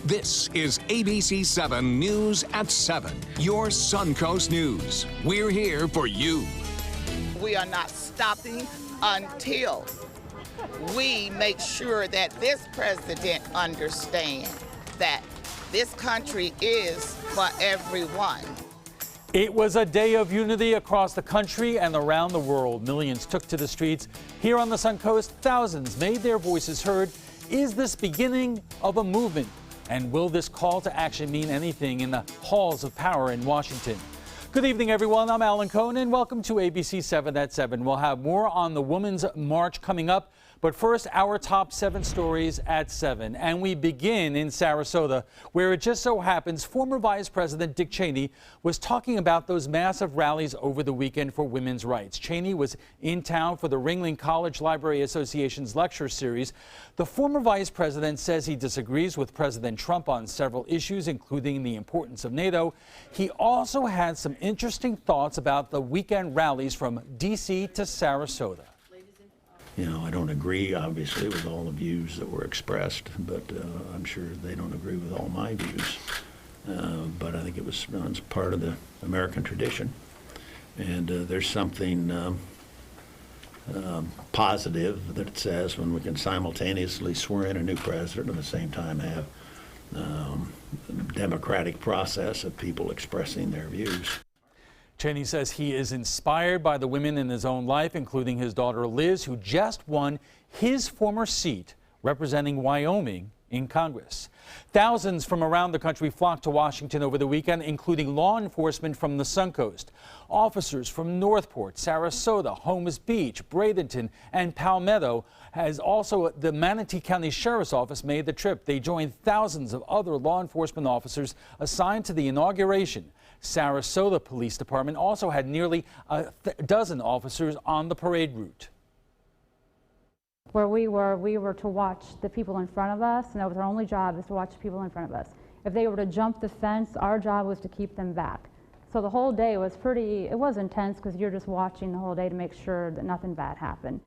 This is ABC7 News at 7, your Suncoast News. We're here for you. We are not stopping until we make sure that this president understands that this country is for everyone. It was a day of unity across the country and around the world. Millions took to the streets. Here on the Suncoast, thousands made their voices heard. Is this beginning of a movement? And will this call to action mean anything in the halls of power in Washington? Good evening, everyone. I'm Alan Cohn, and welcome to ABC 7 at 7. We'll have more on the Women's March coming up. But first, our top 7 stories at 7. And we begin in Sarasota, where it just so happens former Vice President Dick Cheney was talking about those massive rallies over the weekend for women's rights. Cheney was in town for the Ringling College Library Association's lecture series. The former vice president says he disagrees with President Trump on several issues, including the importance of NATO. He also had some interesting thoughts about the weekend rallies from D.C. to Sarasota. You know, I don't agree, obviously, with all the views that were expressed, but I'm sure they don't agree with all my views. But I think it was it's part of the American tradition. And there's something positive that it says when we can simultaneously swear in a new president and at the same time have a democratic process of people expressing their views. Cheney says he is inspired by the women in his own life, including his daughter Liz, who just won his former seat representing Wyoming in Congress. Thousands from around the country flocked to Washington over the weekend, including law enforcement from the Suncoast. Officers from Northport, Sarasota, Holmes Beach, Bradenton, and Palmetto, as also the Manatee County Sheriff's Office made the trip. They joined thousands of other law enforcement officers assigned to the inauguration. Sarasota Police Department also had nearly a dozen officers on the parade route. Where we were to watch the people in front of us, and that was our only job, is to watch the people in front of us. If they were to jump the fence, our job was to keep them back. So the whole day was it was intense because you're just watching the whole day to make sure that nothing bad happened.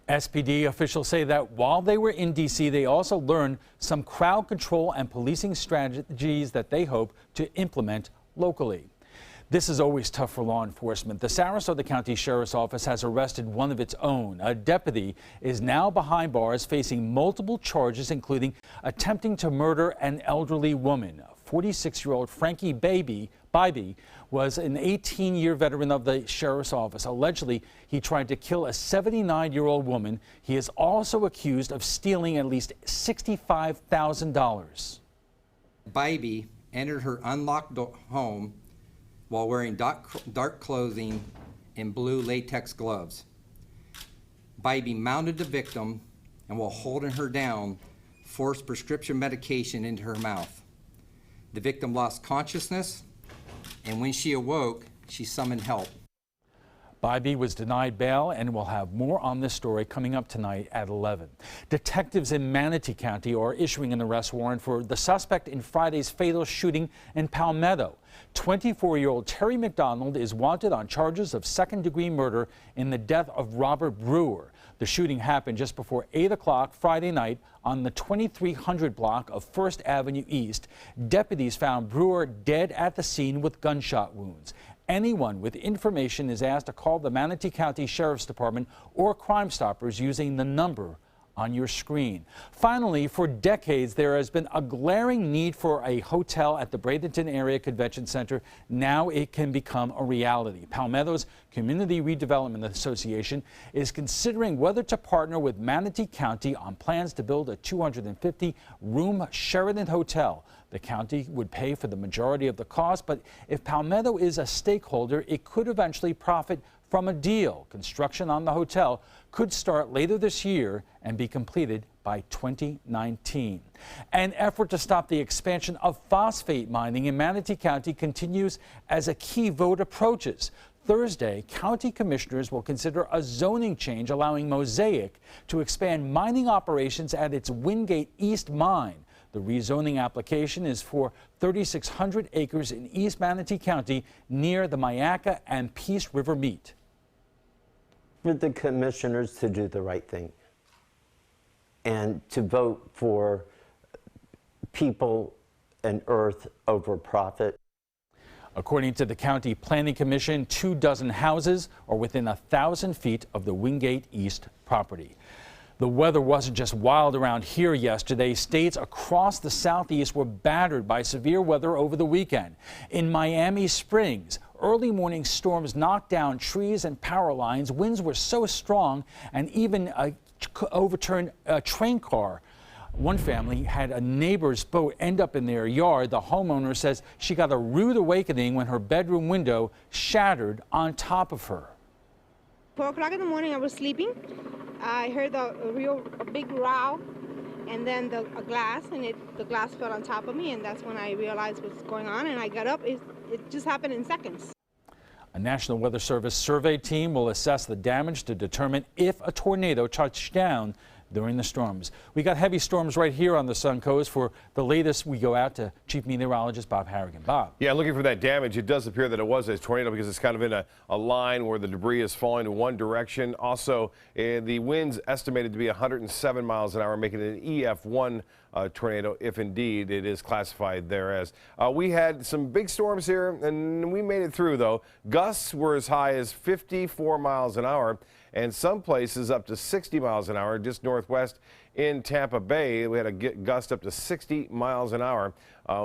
SPD officials say that while they were in D.C., they also learned some crowd control and policing strategies that they hope to implement locally. This is always tough for law enforcement. The Sarasota County Sheriff's Office has arrested one of its own. A deputy is now behind bars facing multiple charges, including attempting to murder an elderly woman. 46-year-old Frankie Bybee was an 18-year veteran of the Sheriff's Office. Allegedly, he tried to kill a 79-year-old woman. He is also accused of stealing at least $65,000. Bybee entered her unlocked home while wearing dark clothing and blue latex gloves. Bybee mounted the victim and, while holding her down, forced prescription medication into her mouth. The victim lost consciousness, and when she awoke, she summoned help. Bybee was denied bail, and we'll have more on this story coming up tonight at 11. Detectives in Manatee County are issuing an arrest warrant for the suspect in Friday's fatal shooting in Palmetto. 24-year-old Terry McDonald is wanted on charges of second-degree murder in the death of Robert Brewer. The shooting happened just before 8 o'clock Friday night on the 2300 block of First Avenue East. Deputies found Brewer dead at the scene with gunshot wounds. Anyone with information is asked to call the Manatee County Sheriff's Department or Crime Stoppers using the number on your screen. Finally, for decades, there has been a glaring need for a hotel at the Bradenton Area Convention Center. Now it can become a reality. Palmetto's Community Redevelopment Association is considering whether to partner with Manatee County on plans to build a 250-room Sheraton hotel. The county would pay for the majority of the cost, but if Palmetto is a stakeholder, it could eventually profit from a deal. Construction on the hotel could start later this year and be completed by 2019. An effort to stop the expansion of phosphate mining in Manatee County continues as a key vote approaches. Thursday, county commissioners will consider a zoning change allowing Mosaic to expand mining operations at its Wingate East mine. The rezoning application is for 3,600 acres in East Manatee County near the Myakka and Peace River meet. For the commissioners to do the right thing and to vote for people and earth over profit. According to the County Planning Commission, 24 houses are within 1,000 feet of the Wingate East property. The weather wasn't just wild around here yesterday. States across the southeast were battered by severe weather over the weekend. In Miami Springs, early morning storms knocked down trees and power lines. Winds were so strong and even overturned a train car. One family had a neighbor's boat end up in their yard. The homeowner says she got a rude awakening when her bedroom window shattered on top of her. 4 o'clock in the morning, I was sleeping. I heard a big row, and then the glass fell on top of me, and that's when I realized what's going on, and I got up. It just happened in seconds. A National Weather Service survey team will assess the damage to determine if a tornado touched down during the storms. We got heavy storms right here on the Suncoast. For the latest, we go out to Chief Meteorologist Bob Harrigan. Bob. Yeah, looking for that damage. It does appear that it was a tornado because it's kind of in a line where the debris is falling in one direction. Also, the winds estimated to be 107 miles an hour, making it an EF1 tornado, if indeed it is classified there as. We had some big storms here, and we made it through, though. Gusts were as high as 54 miles an hour. And some places up to 60 miles an hour. Just northwest in Tampa Bay, we had a gust up to 60 miles an hour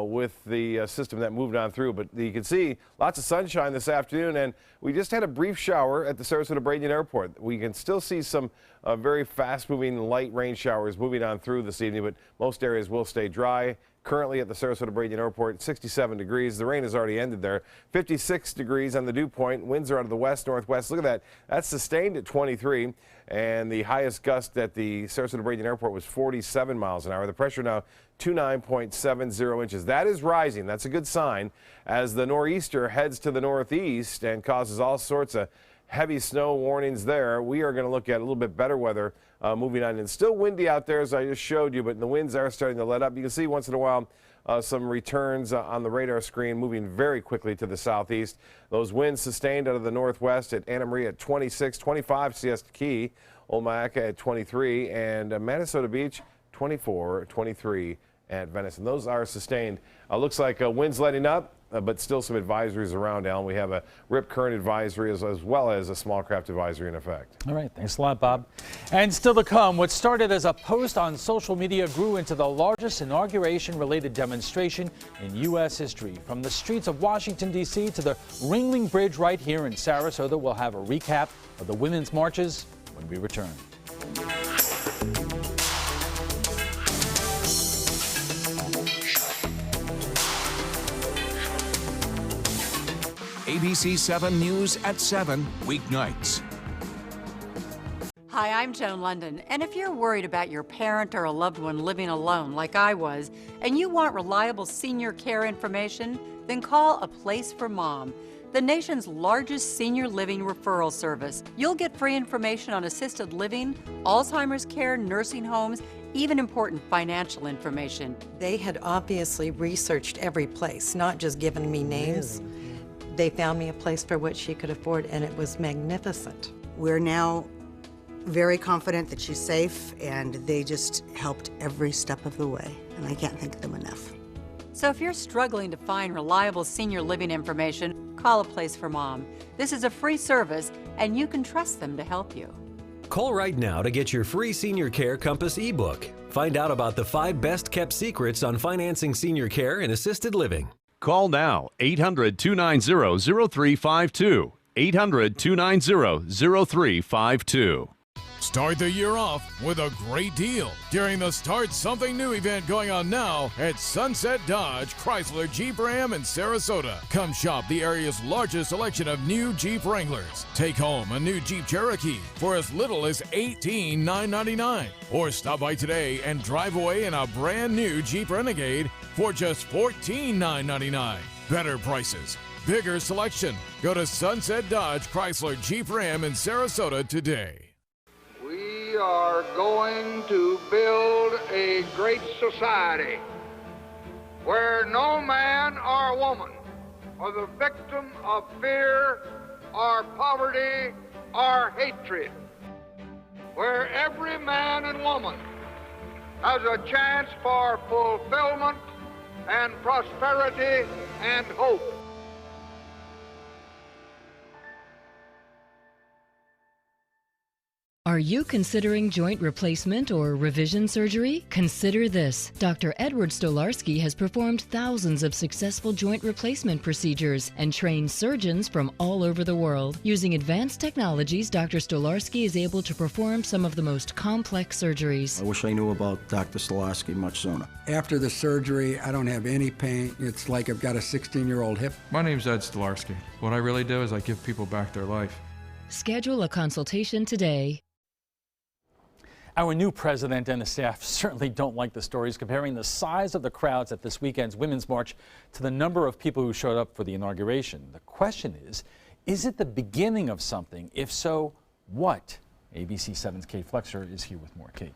with the system that moved on through. But you can see lots of sunshine this afternoon, and we just had a brief shower at the Sarasota-Bradenton Airport. We can still see some very fast-moving light rain showers moving on through this evening, but most areas will stay dry. Currently at the Sarasota-Bradenton Airport, 67 degrees. The rain has already ended there. 56 degrees on the dew point. Winds are out of the west-northwest. Look at that. That's sustained at 23. And the highest gust at the Sarasota-Bradenton Airport was 47 miles an hour. The pressure now 29.70 inches. That is rising. That's a good sign as the nor'easter heads to the northeast and causes all sorts of heavy snow warnings there. We are going to look at a little bit better weather moving on. And still windy out there, as I just showed you, but the winds are starting to let up. You can see once in a while some returns on the radar screen moving very quickly to the southeast. Those winds sustained out of the northwest at Anna Maria at 26, 25 Siesta Key, Omaha at 23, and Manasota Beach 24, 23 at Venice. And those are sustained. Looks like winds letting up. But still some advisories around, Alan. We have a rip current advisory as well as a small craft advisory in effect. All right. Thanks a lot, Bob. And still to come, what started as a post on social media grew into the largest inauguration-related demonstration in U.S. history. From the streets of Washington, D.C. to the Ringling Bridge right here in Sarasota, we'll have a recap of the women's marches when we return. ABC7 News at 7, weeknights. Hi, I'm Joan London, and if you're worried about your parent or a loved one living alone like I was, and you want reliable senior care information, then call A Place for Mom, the nation's largest senior living referral service. You'll get free information on assisted living, Alzheimer's care, nursing homes, even important financial information. They had obviously researched every place, not just given me names. They found me a place for what she could afford, and it was magnificent. We're now very confident that she's safe, and they just helped every step of the way, and I can't thank them enough. So if you're struggling to find reliable senior living information, call A Place for Mom. This is a free service, and you can trust them to help you. Call right now to get your free Senior Care Compass ebook. Find out about the 5 best-kept secrets on financing senior care and assisted living. Call now, 800-290-0352, 800-290-0352. Start the year off with a great deal during the Start Something New event going on now at Sunset Dodge, Chrysler, Jeep Ram in Sarasota. Come shop the area's largest selection of new Jeep Wranglers. Take home a new Jeep Cherokee for as little as $18,999. Or stop by today and drive away in a brand new Jeep Renegade for just $14,999. Better prices, bigger selection. Go to Sunset Dodge, Chrysler, Jeep Ram in Sarasota today. We are going to build a great society where no man or woman are the victim of fear or poverty or hatred, where every man and woman has a chance for fulfillment and prosperity and hope. Are you considering joint replacement or revision surgery? Consider this. Dr. Edward Stolarski has performed thousands of successful joint replacement procedures and trained surgeons from all over the world. Using advanced technologies, Dr. Stolarski is able to perform some of the most complex surgeries. I wish I knew about Dr. Stolarski much sooner. After the surgery, I don't have any pain. It's like I've got a 16-year-old hip. My name's Ed Stolarski. What I really do is I give people back their life. Schedule a consultation today. Our new president and the staff certainly don't like the stories comparing the size of the crowds at this weekend's Women's March to the number of people who showed up for the inauguration. The question is it the beginning of something? If so, what? ABC7's Kate Flexer is here with more. Kate.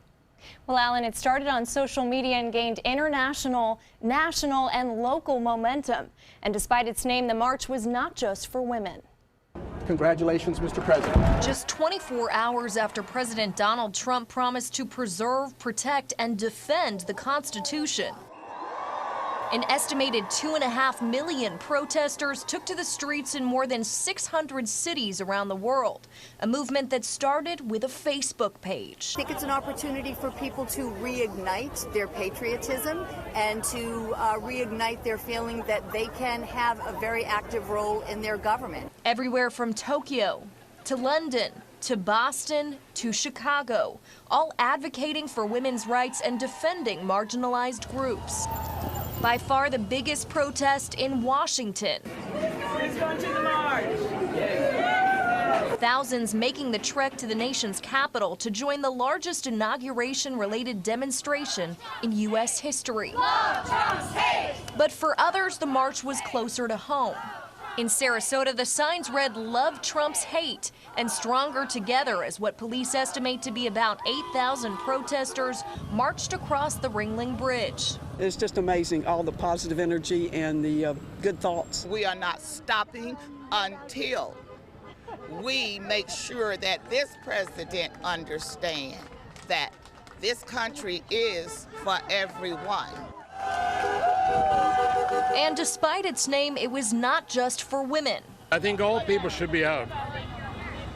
Well, Alan, it started on social media and gained international, national, and local momentum. And despite its name, the march was not just for women. Congratulations, Mr. President. Just 24 hours after President Donald Trump promised to preserve, protect, and defend the Constitution. An estimated 2.5 million protesters took to the streets in more than 600 cities around the world, a movement that started with a Facebook page. I think it's an opportunity for people to reignite their patriotism and to reignite their feeling that they can have a very active role in their government. Everywhere from Tokyo to London to Boston to Chicago, all advocating for women's rights and defending marginalized groups. By far the biggest protest in Washington. Let's go to the march. Thousands making the trek to the nation's capital to join the largest inauguration-related demonstration in U.S. history. Love Trump's hate. But for others, the march was closer to home. In Sarasota, the signs read "Love Trump's hate" and "Stronger Together" as what police estimate to be about 8,000 protesters marched across the Ringling Bridge. It's just amazing, all the positive energy and the good thoughts. We are not stopping until we make sure that this president understands that this country is for everyone. And despite its name, it was not just for women. I think all people should be out,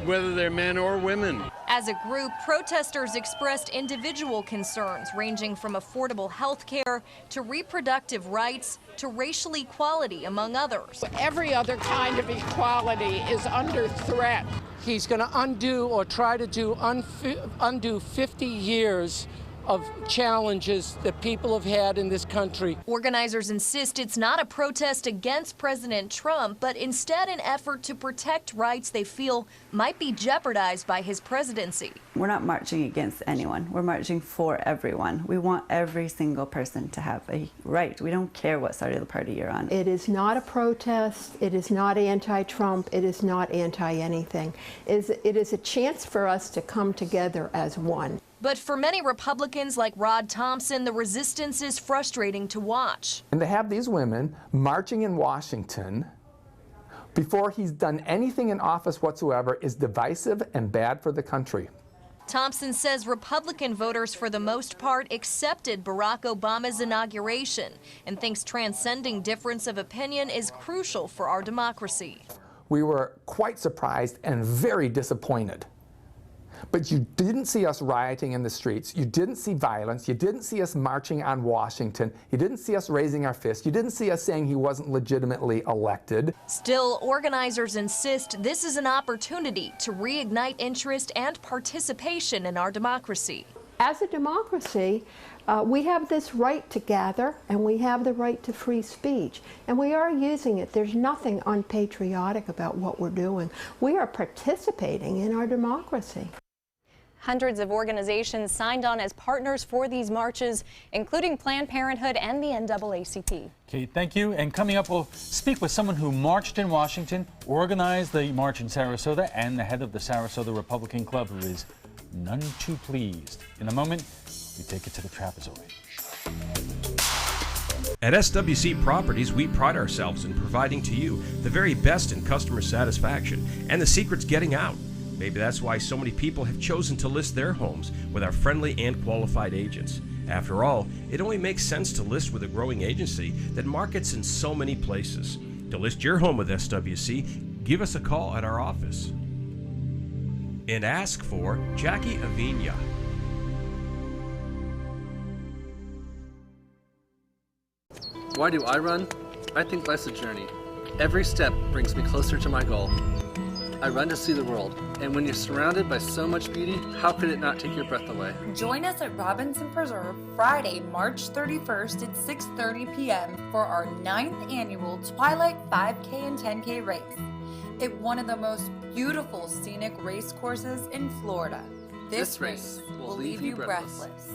whether they're men or women. As a group, protesters expressed individual concerns ranging from affordable health care to reproductive rights to racial equality, among others. Every other kind of equality is under threat. He's going to undo or try to undo 50 years of challenges that people have had in this country. Organizers insist it's not a protest against President Trump, but instead an effort to protect rights they feel might be jeopardized by his presidency. We're not marching against anyone. We're marching for everyone. We want every single person to have a right. We don't care what side of the party you're on. It is not a protest. It is not anti-Trump. It is not anti-anything. It is a chance for us to come together as one. But for many Republicans like Rod Thompson, the resistance is frustrating to watch. And to have these women marching in Washington before he's done anything in office whatsoever is divisive and bad for the country. Thompson says Republican voters, for the most part, accepted Barack Obama's inauguration and thinks transcending difference of opinion is crucial for our democracy. We were quite surprised and very disappointed. But you didn't see us rioting in the streets. You didn't see violence. You didn't see us marching on Washington. You didn't see us raising our fists. You didn't see us saying he wasn't legitimately elected. Still, organizers insist this is an opportunity to reignite interest and participation in our democracy. As a democracy, we have this right to gather, and we have the right to free speech, and we are using it. There's nothing unpatriotic about what we're doing. We are participating in our democracy. Hundreds of organizations signed on as partners for these marches, including Planned Parenthood and the NAACP. Kate, thank you. And coming up, we'll speak with someone who marched in Washington, organized the march in Sarasota, and the head of the Sarasota Republican Club, who is none too pleased. In a moment, we take it to the trapezoid. At SWC Properties, we pride ourselves in providing to you the very best in customer satisfaction, and the secret's getting out. Maybe that's why so many people have chosen to list their homes with our friendly and qualified agents. After all, it only makes sense to list with a growing agency that markets in so many places. To list your home with SWC, give us a call at our office. And ask for Jackie Avina. Why do I run? I think life's a journey. Every step brings me closer to my goal. I run to see the world, and when you're surrounded by so much beauty, how could it not take your breath away? Join us at Robinson Preserve Friday, March 31st at 6:30 p.m. for our 9th annual Twilight 5K and 10K race. It's one of the most beautiful scenic race courses in Florida. This race will leave you breathless.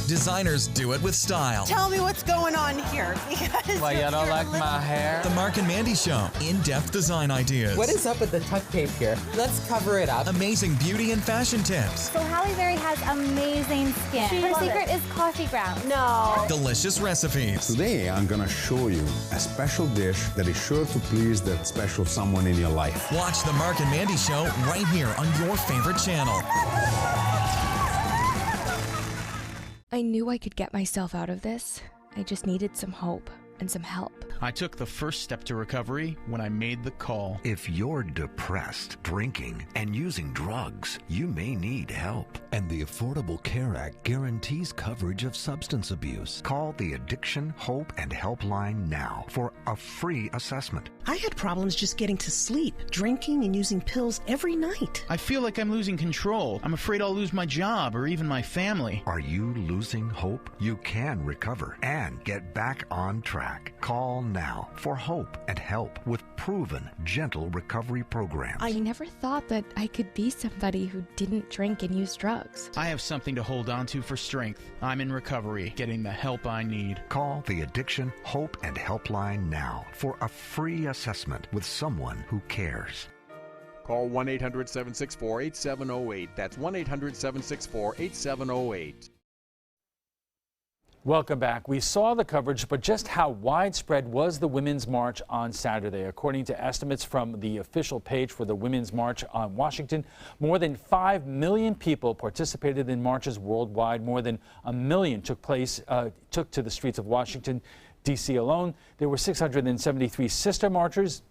Designers do it with style. Tell me what's going on here. Because why, you don't like my hair? The Mark and Mandy Show. In-depth design ideas. What is up with the tuck tape here? Let's cover it up. Amazing beauty and fashion tips. So Halle Berry has amazing skin. Her secret is coffee grounds. No. Delicious recipes. Today, I'm going to show you a special dish that is sure to please that special someone in your life. Watch The Mark and Mandy Show right here on your favorite channel. I knew I could get myself out of this. I just needed some hope and some help. I took the first step to recovery when I made the call. If you're depressed, drinking, and using drugs, you may need help. And the Affordable Care Act guarantees coverage of substance abuse. Call the Addiction, Hope, and Helpline now for a free assessment. I had problems just getting to sleep, drinking and using pills every night. I feel like I'm losing control. I'm afraid I'll lose my job or even my family. Are you losing hope? You can recover and get back on track. Call now for hope and help with proven, gentle recovery programs. I never thought that I could be somebody who didn't drink and use drugs. I have something to hold on to for strength. I'm in recovery, getting the help I need. Call the Addiction, Hope, and Helpline now for a free assessment with someone who cares. Call 1-800-764-8708. That's 1-800-764-8708. Welcome back. We saw the coverage, but just how widespread was the Women's March on Saturday? According to estimates from the official page for the Women's March on Washington, more than 5 million people participated in marches worldwide. More than 1 million took to the streets of Washington, D.C. alone. There were 673 sister marchers.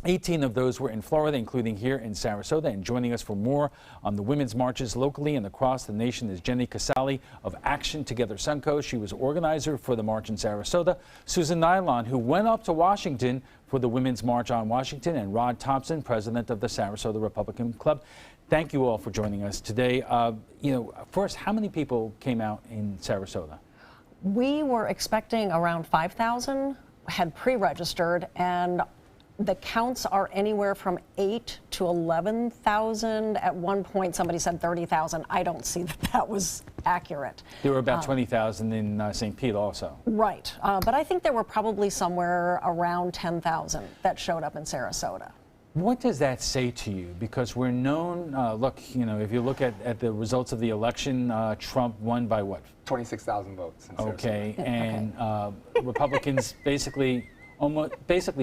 18 of those were in Florida, including here in Sarasota. And joining us for more on the women's marches locally and across the nation is Jenny Casale of Action Together Suncoast. She was organizer for the march in Sarasota. Susan Nylon, who went up to Washington for the Women's March on Washington, and Rod Thompson, president of the Sarasota Republican Club. Thank you all for joining us today. First, how many people came out in Sarasota? We were expecting around 5,000, had pre-registered, and the counts are anywhere from 8,000 to 11,000. At one point, somebody said 30,000. I don't see that that was accurate. There were about 20,000 in St. Pete also. Right, but I think there were probably somewhere around 10,000 that showed up in Sarasota. What does that say to you? Because we're known, look, if you look at the results of the election, Trump won by what? 26,000 votes in Sarasota. Okay, and Republicans basically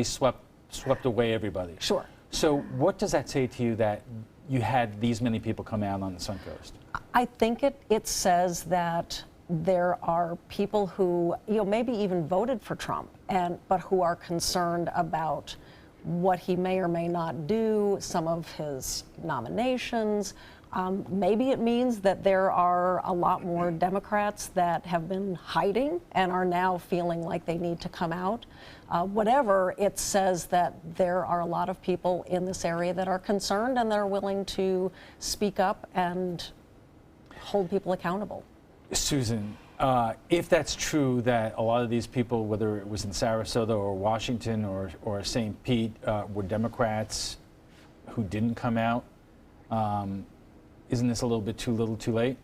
swept away everybody. Sure. So what does that say to you that you had these many people come out on the Suncoast? I think it says that there are people who maybe even voted for Trump, but who are concerned about what he may or may not do, some of his nominations. Maybe it means that there are a lot more Democrats that have been hiding and are now feeling like they need to come out. Whatever, it says that there are a lot of people in this area that are concerned and they're willing to speak up and hold people accountable. Susan, if that's true that a lot of these people, whether it was in Sarasota or Washington or St. Pete, were Democrats who didn't come out, isn't this a little bit too little too late?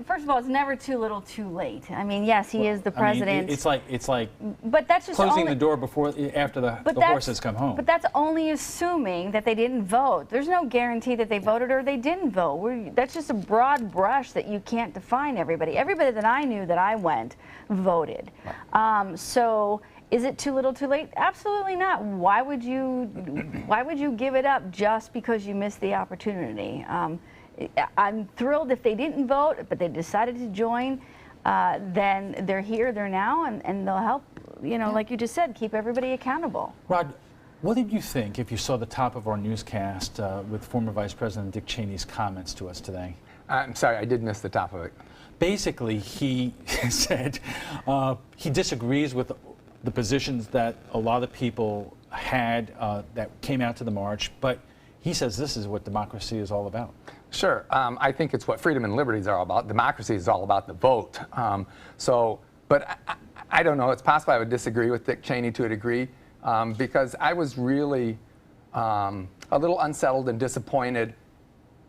First of all, it's never too little too late. I mean, yes, he is the president. It's like but that's just closing the door after the horses come home. But that's only assuming that they didn't vote. There's no guarantee that they voted or they didn't vote. That's just a broad brush that you can't define everybody. Everybody that I knew that I went voted. Right. So Is it too little too late? Absolutely not. Why would you give it up just because you missed the opportunity? I'm thrilled if they didn't vote, but they decided to join, then they're here, they're now, and they'll help, like you just said, keep everybody accountable. Rod, what did you think if you saw the top of our newscast with former Vice President Dick Cheney's comments to us today? I'm sorry, I did miss the top of it. Basically, he said he disagrees with the positions that a lot of people had that came out to the march, but he says this is what democracy is all about. Sure. I think it's what freedom and liberties are all about. Democracy is all about the vote. But I don't know. It's possible I would disagree with Dick Cheney to a degree because I was really a little unsettled and disappointed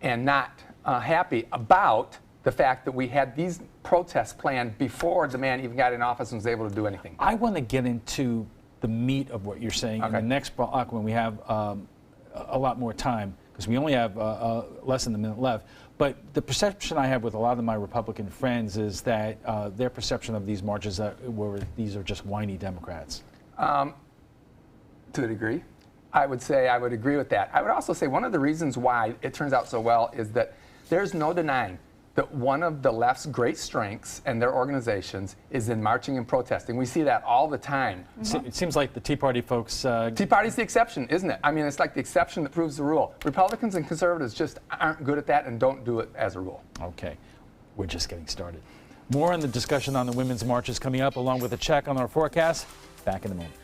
and not happy about the fact that we had these protests planned before the man even got in office and was able to do anything. I want to get into the meat of what you're saying in the next block when we have a lot more time, because we only have less than a minute left. But the perception I have with a lot of my Republican friends is that their perception of these marches were these are just whiny Democrats. To a degree. I would say I would agree with that. I would also say one of the reasons why it turns out so well is that there's no denying that one of the left's great strengths and their organizations is in marching and protesting. We see that all the time. It seems like the Tea Party folks... Tea Party's the exception, isn't it? I mean, it's like the exception that proves the rule. Republicans and conservatives just aren't good at that and don't do it as a rule. Okay. We're just getting started. More on the discussion on the women's marches coming up, along with a check on our forecast. Back in a moment.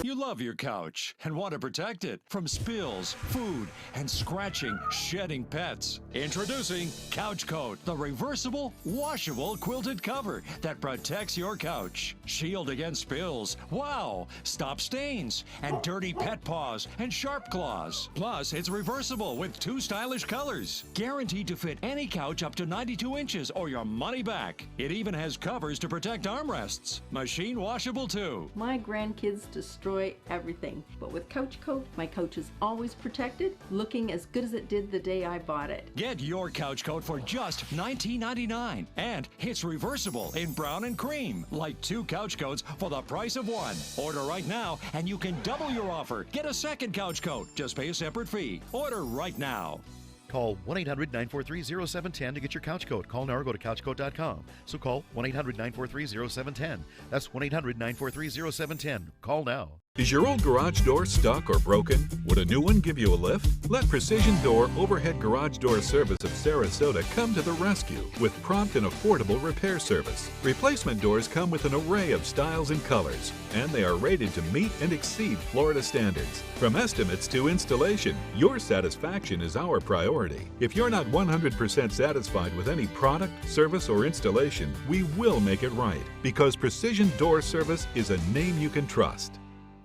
You love your couch and want to protect it from spills, food, and scratching, shedding pets. Introducing Couch Coat, the reversible, washable quilted cover that protects your couch. Shield against spills, wow, stop stains, and dirty pet paws and sharp claws. Plus, it's reversible with 2 stylish colors. Guaranteed to fit any couch up to 92 inches or your money back. It even has covers to protect armrests. Machine washable too. My grandkids destroy everything, but with Couch Coat, my couch is always protected, looking as good as it did the day I bought it. Get your Couch Coat for just $19.99, and it's reversible in brown and cream, like 2 couch coats for the price of 1. Order right now, and you can double your offer. Get a second Couch Coat. Just pay a separate fee. Order right now. Call 1-800-943-0710 to get your couch coat. Call now or go to couchcoat.com. So call 1-800-943-0710. That's 1-800-943-0710. Call now. Is your old garage door stuck or broken? Would a new one give you a lift? Let Precision Door Overhead Garage Door Service of Sarasota come to the rescue with prompt and affordable repair service. Replacement doors come with an array of styles and colors, and they are rated to meet and exceed Florida standards. From estimates to installation, your satisfaction is our priority. If you're not 100% satisfied with any product, service, or installation, we will make it right, because Precision Door Service is a name you can trust.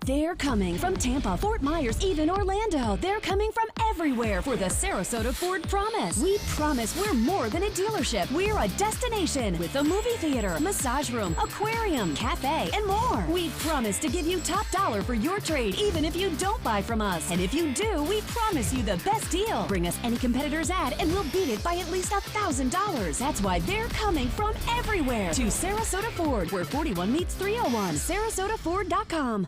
They're coming from Tampa, Fort Myers, even Orlando. They're coming from everywhere for the Sarasota Ford Promise. We promise we're more than a dealership. We're a destination with a movie theater, massage room, aquarium, cafe, and more. We promise to give you top dollar for your trade, even if you don't buy from us. And if you do, we promise you the best deal. Bring us any competitor's ad and we'll beat it by at least $1,000. That's why they're coming from everywhere to Sarasota Ford, where 41 meets 301. SarasotaFord.com.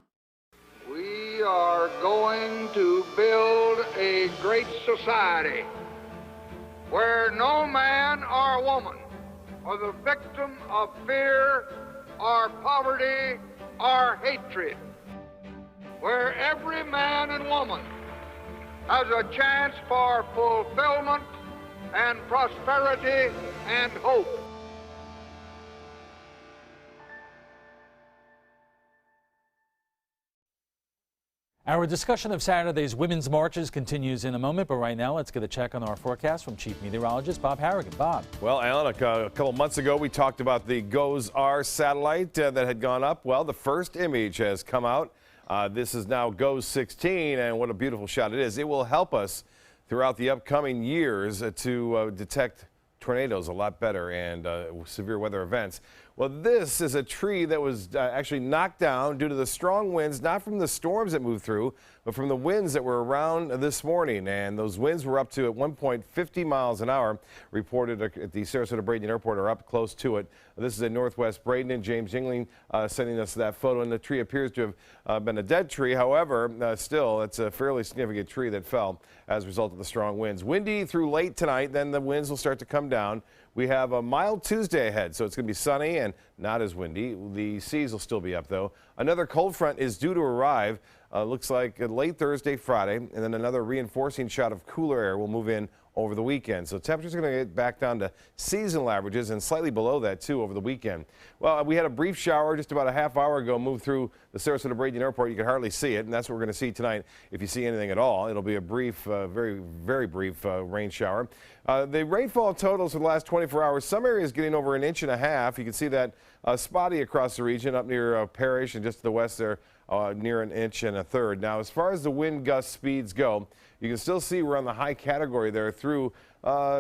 We are going to build a great society where no man or woman are the victim of fear or poverty or hatred, where every man and woman has a chance for fulfillment and prosperity and hope. Our discussion of Saturday's women's marches continues in a moment, but right now let's get a check on our forecast from Chief Meteorologist Bob Harrigan. Bob. Well, Alan, a couple months ago we talked about the GOES-R satellite that had gone up. Well, the first image has come out. This is now GOES-16, and what a beautiful shot it is. It will help us throughout the upcoming years to detect tornadoes a lot better and severe weather events. Well, this is a tree that was actually knocked down due to the strong winds, not from the storms that moved through, but from the winds that were around this morning. And those winds were up to, at one point, 50 miles an hour, reported at the Sarasota-Bradenton Airport, or up close to it. This is in northwest Bradenton. James Yingling sending us that photo, and the tree appears to have been a dead tree. However, still, it's a fairly significant tree that fell as a result of the strong winds. Windy through late tonight, then the winds will start to come down. We have a mild Tuesday ahead, so it's going to be sunny and not as windy. The seas will still be up, though. Another cold front is due to arrive, looks like late Thursday, Friday, and then another reinforcing shot of cooler air will move in over the weekend. So temperatures are going to get back down to seasonal averages and slightly below that, too, over the weekend. Well, we had a brief shower just about a half hour ago move through the Sarasota-Bradenton Airport. You can hardly see it, and that's what we're going to see tonight. If you see anything at all, it'll be a brief, very, very brief rain shower. The rainfall totals for the last 24 hours, some areas getting over 1.5 inches. You can see that spotty across the region up near Parrish and just to the west there, near 1.1 inches. Now, as far as the wind gust speeds go, you can still see we're on the high category there through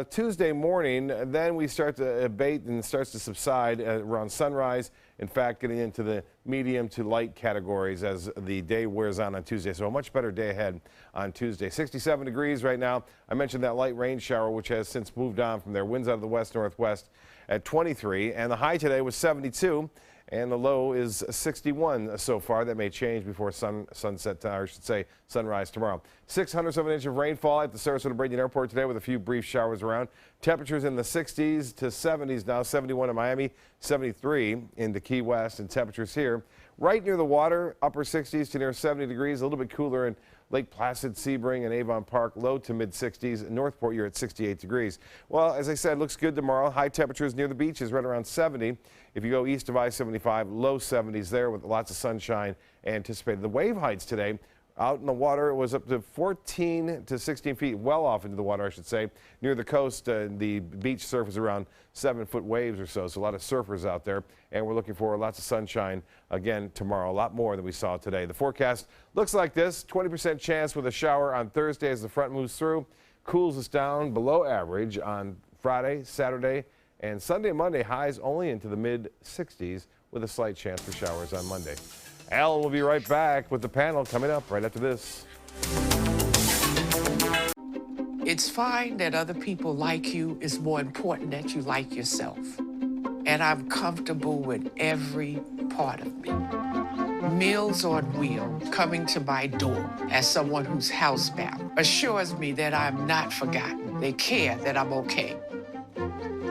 Tuesday morning. Then we start to abate and it starts to subside around sunrise. In fact, getting into the medium to light categories as the day wears on Tuesday. So a much better day ahead on Tuesday. 67 degrees right now. I mentioned that light rain shower, which has since moved on from there. Winds out of the west-northwest at 23. And the high today was 72. And the low is 61 so far. That may change before sunset, or I should say sunrise tomorrow. 600 of an inch of rainfall at the Sarasota-Bradenton Airport today with a few brief showers around. Temperatures in the 60s to 70s now, 71 in Miami, 73 in the Key West, and temperatures here right near the water, upper 60s to near 70 degrees, a little bit cooler in Lake Placid, Sebring, and Avon Park, low to mid 60s. Northport, you're at 68 degrees. Well, as I said, looks good tomorrow. High temperatures near the beaches right around 70. If you go east of I-75, low 70s there with lots of sunshine anticipated. The wave heights today out in the water was up to 14 to 16 feet, well off into the water, I should say. Near the coast, the beach surface around 7-foot waves or so. So a lot of surfers out there, and we're looking for lots of sunshine again tomorrow, a lot more than we saw today. The forecast looks like this: 20% chance with a shower on Thursday as the front moves through. Cools us down below average on Friday, Saturday, and Sunday and Monday. Highs only into the mid 60s with a slight chance for showers on Monday. Alan will be right back with the panel coming up right after this. It's fine that other people like you. It's more important that you like yourself. And I'm comfortable with every part of me. Meals on Wheels coming to my door as someone who's housebound assures me that I'm not forgotten. They care that I'm okay.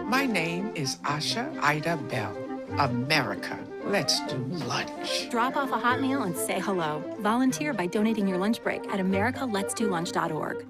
My name is Asha Ida Bell. America. Let's do lunch. Drop off a hot meal and say hello. Volunteer by donating your lunch break at americaletsdolunch.org.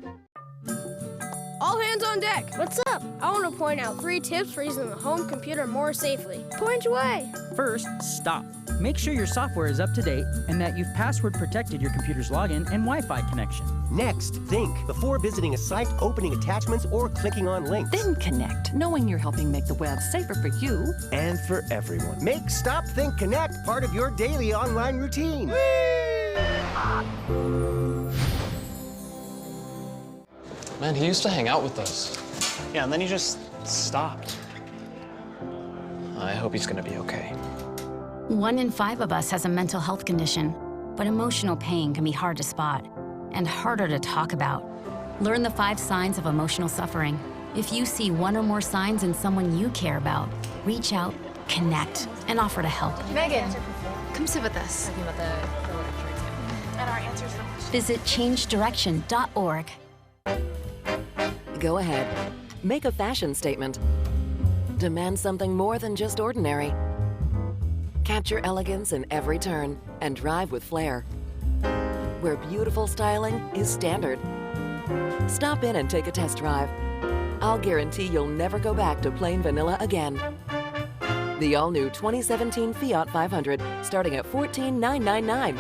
All hands on deck. What's up? I want to point out 3 tips for using the home computer more safely. Point away. First, stop. Make sure your software is up to date and that you've password protected your computer's login and Wi-Fi connection. Next, think before visiting a site, opening attachments, or clicking on links. Then connect, knowing you're helping make the web safer for you and for everyone. Make Stop, Think, Connect part of your daily online routine. Man, he used to hang out with us. Yeah, and then he just stopped. I hope he's gonna be okay. 1 in 5 of us has a mental health condition, but emotional pain can be hard to spot and harder to talk about. Learn the 5 signs of emotional suffering. If you see 1 or more signs in someone you care about, reach out, connect, and offer to help. Megan, come sit with us. And our answers for questions. Visit changedirection.org. Go ahead. Make a fashion statement. Demand something more than just ordinary. Capture elegance in every turn and drive with flair. Where beautiful styling is standard. Stop in and take a test drive. I'll guarantee you'll never go back to plain vanilla again. The all-new 2017 Fiat 500 starting at $14,999.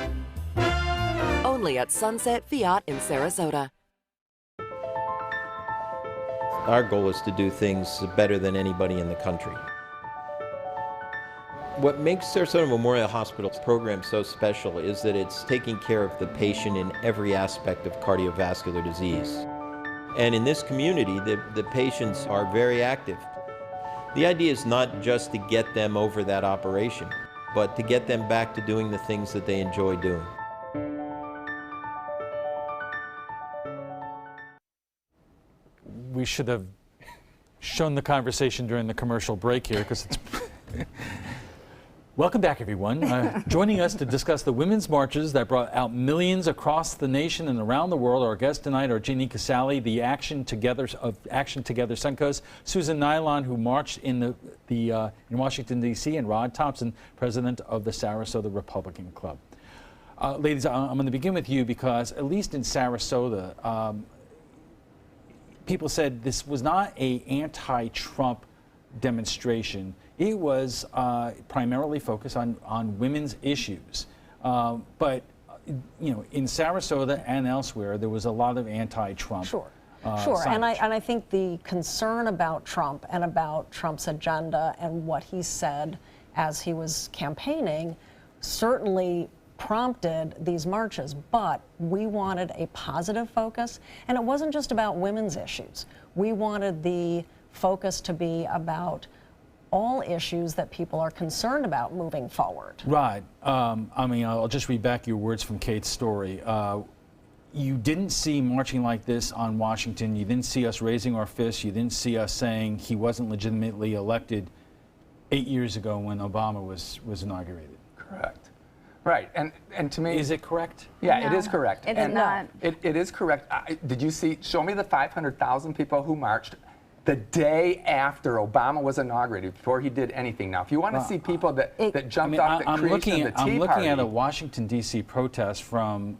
Only at Sunset Fiat in Sarasota. Our goal is to do things better than anybody in the country. What makes Sarasota Memorial Hospital's program so special is that it's taking care of the patient in every aspect of cardiovascular disease. And in this community, the patients are very active. The idea is not just to get them over that operation, but to get them back to doing the things that they enjoy doing. We should have shown the conversation during the commercial break here, because it's... Welcome back, everyone. Joining us to discuss the women's marches that brought out millions across the nation and around the world. Our guests tonight are Jeannie Casale, the Action Together Suncoast, Susan Nylon, who marched in in Washington, D.C., and Rod Thompson, president of the Sarasota Republican Club. Ladies, I'm going to begin with you because, at least in Sarasota, people said this was not an anti-Trump demonstration. It was primarily focused on women's issues. But, you know, in Sarasota and elsewhere, there was a lot of anti-Trump. Sure. Signage. And I think the concern about Trump and about Trump's agenda and what he said as he was campaigning certainly prompted these marches, but we wanted a positive focus, and it wasn't just about women's issues. We wanted the focus to be about all issues that people are concerned about moving forward. Right. I mean, I'll just read back your words from Kate's story. You didn't see marching like this on Washington. You didn't see us raising our fists. You didn't see us saying he wasn't legitimately elected 8 years ago when Obama was inaugurated. Correct. Right, and to me... Is it correct? Yeah, No, it is correct. It's not. It is correct. Did you see, show me the 500,000 people who marched the day after Obama was inaugurated, before he did anything. Now, if you want to see people that jumped off the creation of the Tea I'm looking Party... at a Washington, D.C. protest from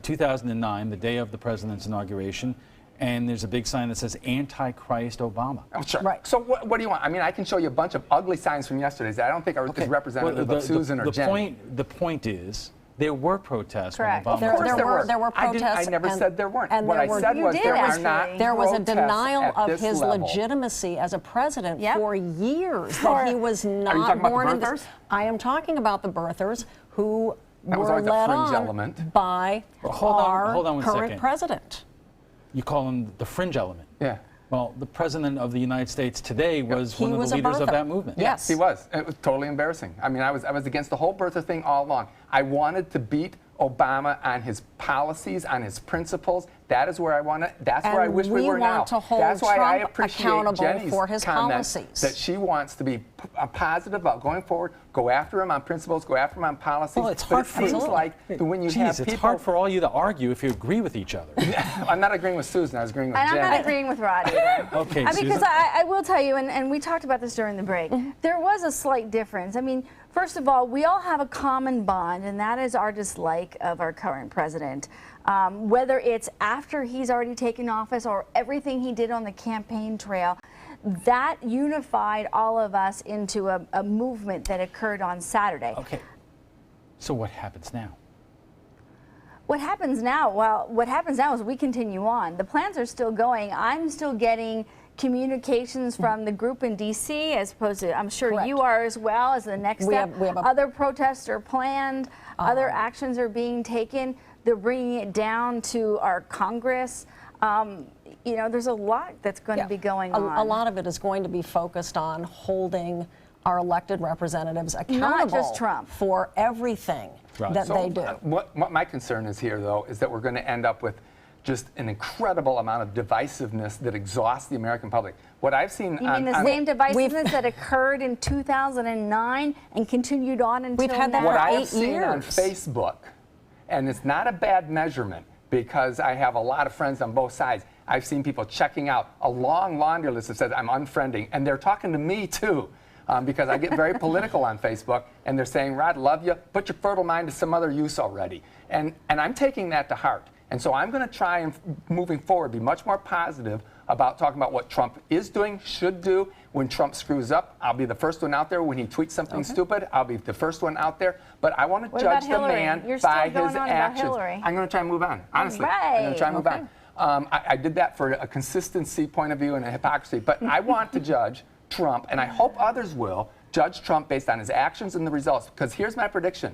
2009, the day of the president's inauguration, and there's a big sign that says Antichrist Obama. Oh, sure. Right. So what do you want? I mean, I can show you a bunch of ugly signs from yesterday that I don't think are is representative of Susan or Jen. The point is, there were protests when Correct. Obama There were protests. I never said there weren't. And what I said was there are not there was a protests denial at of this his level. legitimacy as a president for years. Sure. That he was Are you not talking about born the in this. birthers? I am talking about the birthers who That was were always a led fringe on element. by Hold on one current second. president. You call him the fringe element. Yeah. Well, the president of the United States today was He one of was the a leaders of birther. that movement. Yes, he was. It was totally embarrassing. I mean, I was against the whole birther thing all along. I wanted to beat Obama on his policies, on his principles. That is where I want to. That's where I wish we were now. We want to hold That's why I Trump appreciate accountable Jenny's for his comments policies. that she wants to be positive about going forward. Go after him on principles. Go after him on policies. Well, it's but hard it for seems like when you have people. It's hard for all you to argue if you agree with each other. I'm not agreeing with Susan. I was agreeing with And Jen. I'm not agreeing with Rod either. Okay, because Susan. I will tell you, and we talked about this during the break, there was a slight difference. I mean, first of all, we all have a common bond, and that is our dislike of our current president. Whether it's after he's already taken office or everything he did on the campaign trail, that unified all of us into a movement that occurred on Saturday. Okay. So what happens now? What happens now? Well, what happens now is we continue on. The plans are still going. I'm still getting communications from the group in D.C. as opposed to, I'm sure you are as well, as the next step. Other protests are planned. Other actions are being taken. They're bringing it down to our Congress. You know, there's a lot that's going to be going on. A lot of it is going to be focused on holding our elected representatives accountable Not just Trump. for everything that they do. What my concern is here, though, is that we're going to end up with just an incredible amount of divisiveness that exhausts the American public. What I've seen You mean the same divisiveness that occurred in 2009 and continued on until We've had that now? What for I have 8 seen years. on Facebook, and it's not a bad measurement because I have a lot of friends on both sides. I've seen people checking out a long laundry list that says I'm unfriending, and they're talking to me too. Because I get very political on Facebook, and they're saying, Rod, love you, put your fertile mind to some other use already. And I'm taking that to heart. And so I'm going to try and, moving forward, be much more positive about talking about what Trump is doing, should do. When Trump screws up, I'll be the first one out there. When he tweets something stupid, I'll be the first one out there. But I want to judge the man by his actions. I'm going to try and move on, honestly. I'm going to try and move on. I did that for a consistency point of view and a hypocrisy. But I want to judge Trump, and I hope others will, judge Trump based on his actions and the results. Because here's my prediction.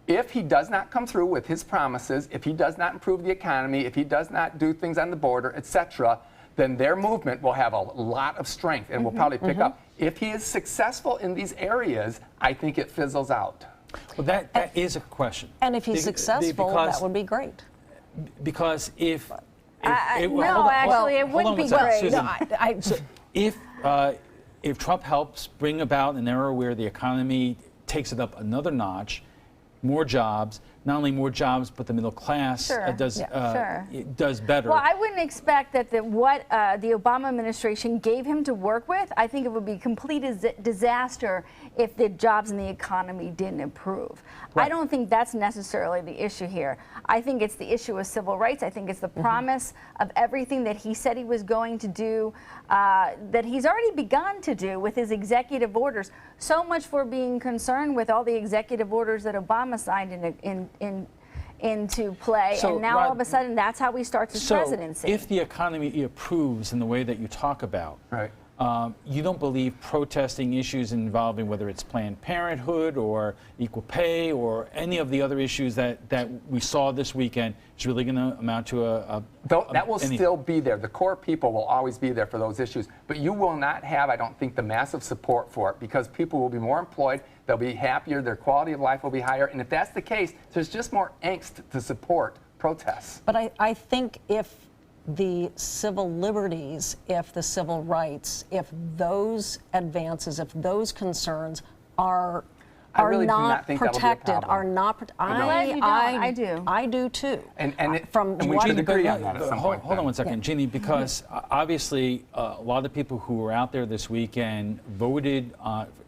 If he does not come through with his promises, if he does not improve the economy, if he does not do things on the border, etc., then their movement will have a lot of strength and will probably pick up. If he is successful in these areas, I think it fizzles out. Well, that is a question. And if he's successful, that would be great. Because if it wouldn't be great. Susan, so if Trump helps bring about an era where the economy takes it up another notch, more jobs, not only more jobs, but the middle class does better. Well, I wouldn't expect that what the Obama administration gave him to work with, I think it would be complete disaster if the jobs and the economy didn't improve. Right. I don't think that's necessarily the issue here. I think it's the issue of civil rights. I think it's the promise of everything that he said he was going to do, that he's already begun to do with his executive orders. So much for being concerned with all the executive orders that Obama signed into play, and now all of a sudden that's how he starts his presidency. If the economy improves in the way that you talk about, you don't believe protesting issues involving whether it's Planned Parenthood or equal pay or any of the other issues that we saw this weekend is really going to amount to that will still be there. The core people will always be there for those issues, but you will not have, I don't think, the massive support for it because people will be more employed, they'll be happier, their quality of life will be higher, and if that's the case, there's just more angst to support protests. But I think if the civil liberties, if the civil rights, if those advances, if those concerns are really not protected, are not. I do. I do too. And we should agree on that at some point. Hold on one second, Jeannie, because obviously a lot of people who were out there this weekend voted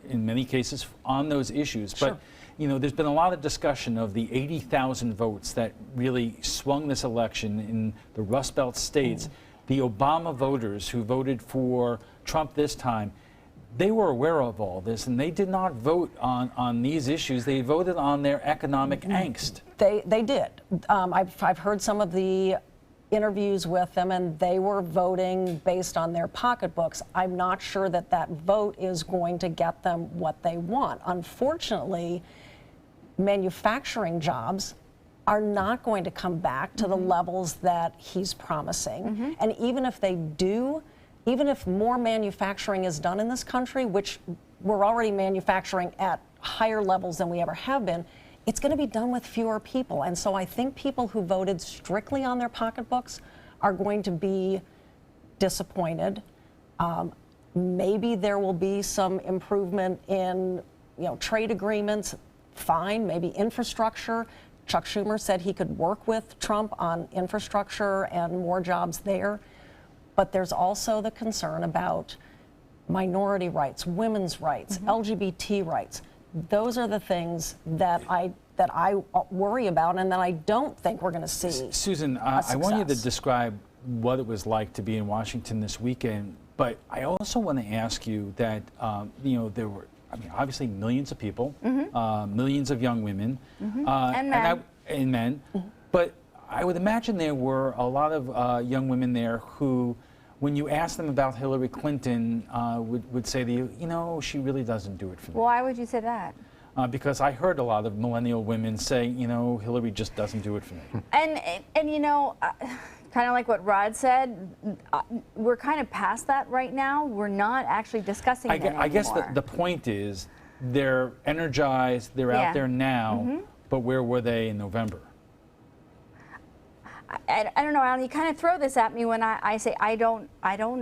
in many cases on those issues, but. You know, there's been a lot of discussion of the 80,000 votes that really swung this election in the Rust Belt states. The Obama voters who voted for Trump this time, they were aware of all this, and they did not vote on these issues. They voted on their economic angst. They did. I've heard some of the interviews with them, and they were voting based on their pocketbooks. I'm not sure that that vote is going to get them what they want. Unfortunately, manufacturing jobs are not going to come back to the levels that he's promising. And even if they do, even if more manufacturing is done in this country, which we're already manufacturing at higher levels than we ever have been, it's going to be done with fewer people. And so I think people who voted strictly on their pocketbooks are going to be disappointed. Maybe there will be some improvement in, trade agreements. Fine, maybe infrastructure. Chuck Schumer said he could work with Trump on infrastructure and more jobs there. But there's also the concern about minority rights, women's rights, LGBT rights. Those are the things that I worry about and that I don't think we're going to see. Susan, I want you to describe what it was like to be in Washington this weekend, but I also want to ask you that, there were obviously millions of people, millions of young women, and men. But I would imagine there were a lot of young women there who, when you asked them about Hillary Clinton, would say to you, she really doesn't do it for me. Why would you say that? Because I heard a lot of millennial women say, Hillary just doesn't do it for me. And kind of like what Rod said, we're kind of past that right now. We're not actually discussing it anymore. I guess the point is they're energized, they're out there now, but where were they in November? I don't know, Alan, you kind of throw this at me when I say I don't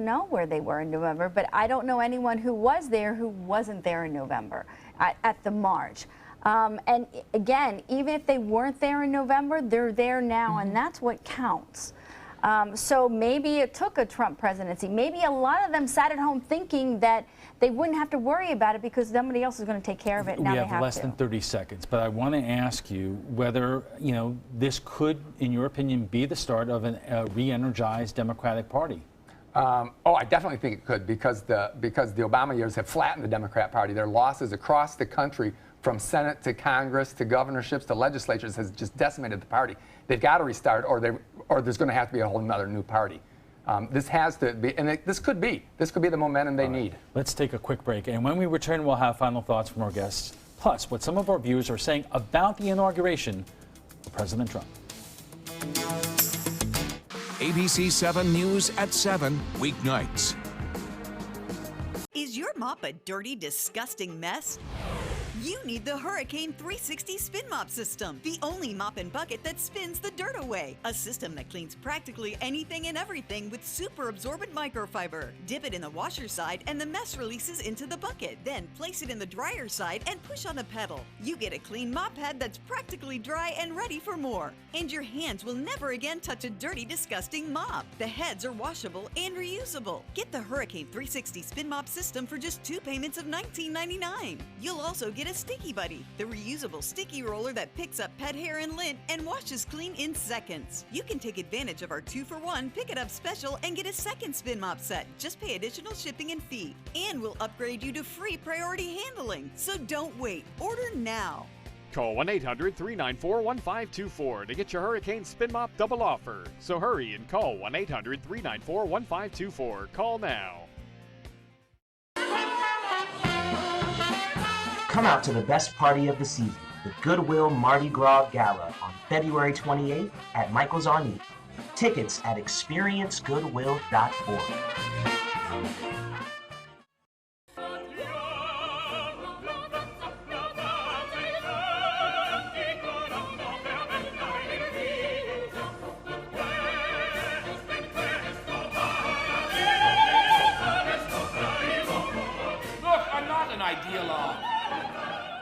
know where they were in November, but I don't know anyone who was there who wasn't there in November at the march. And again, even if they weren't there in November, they're there now, and that's what counts. So maybe it took a Trump presidency. Maybe a lot of them sat at home thinking that they wouldn't have to worry about it because somebody else is going to take care of it. Now we they have less than 30 seconds, but I want to ask you whether this could, in your opinion, be the start of a re-energized Democratic Party. I definitely think it could because the Obama years have flattened the Democrat Party. Their losses across the country, from Senate to Congress to governorships to legislatures, has just decimated the party. They've got to restart, or there's going to have to be a whole nother new party. This has to be, and this could be the momentum they need. Let's take a quick break, and when we return, we'll have final thoughts from our guests, plus what some of our viewers are saying about the inauguration of President Trump. ABC7 News at 7 weeknights. Is your mop a dirty, disgusting mess? You need the Hurricane 360 Spin Mop System, the only mop and bucket that spins the dirt away. A system that cleans practically anything and everything with super absorbent microfiber. Dip it in the washer side and the mess releases into the bucket. Then place it in the dryer side and push on a pedal. You get a clean mop head that's practically dry and ready for more. And your hands will never again touch a dirty, disgusting mop. The heads are washable and reusable. Get the Hurricane 360 Spin Mop System for just 2 payments of $19.99. You'll also get a Sticky Buddy, the reusable sticky roller that picks up pet hair and lint and washes clean in seconds. You can take advantage of our 2-for-1 Pick It Up special and get a second spin mop set. Just pay additional shipping and fee. And we'll upgrade you to free priority handling. So don't wait. Order now. Call 1-800-394-1524 to get your Hurricane Spin Mop double offer. So hurry and call 1-800-394-1524. Call now. Come out to the best party of the season, the Goodwill Mardi Gras Gala on February 28th at Michael's on E. Tickets at experiencegoodwill.org. Look, I'm not an ideologue.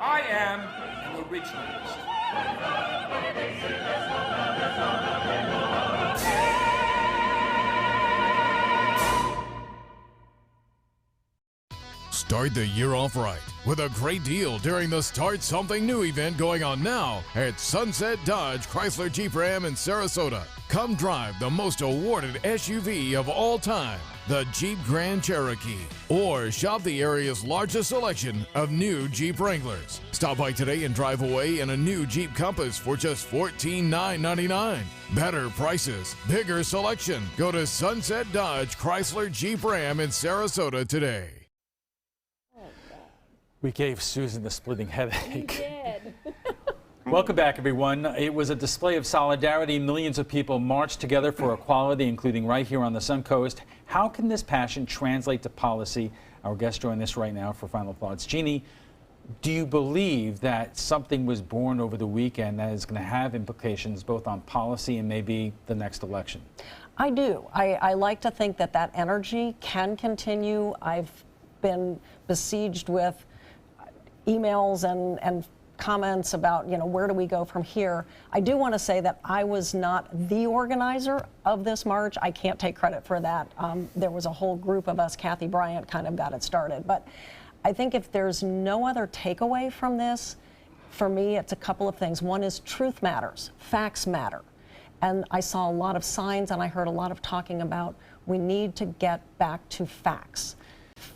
I am an originalist. Start the year off right with a great deal during the Start Something New event going on now at Sunset Dodge Chrysler Jeep Ram in Sarasota. Come drive the most awarded SUV of all time, the Jeep Grand Cherokee, or shop the area's largest selection of new Jeep Wranglers. Stop by today and drive away in a new Jeep Compass for just $14,999. Better prices, bigger selection. Go to Sunset Dodge Chrysler Jeep Ram in Sarasota today. We gave Susan the splitting headache. You did. Welcome back, everyone. It was a display of solidarity. Millions of people marched together for equality, including right here on the Suncoast. How can this passion translate to policy? Our guest joined us right now for final thoughts. Jeannie, do you believe that something was born over the weekend that is going to have implications both on policy and maybe the next election? I do. I like to think that that energy can continue. I've been besieged with emails and comments about, you know, where do we go from here. I do want to say that I was not the organizer of this march. I can't take credit for that. There was a whole group of us. Kathy Bryant kind of got it started. But I think if there's no other takeaway from this, for me, it's a couple of things. One is truth matters, facts matter. And I saw a lot of signs and I heard a lot of talking about we need to get back to facts.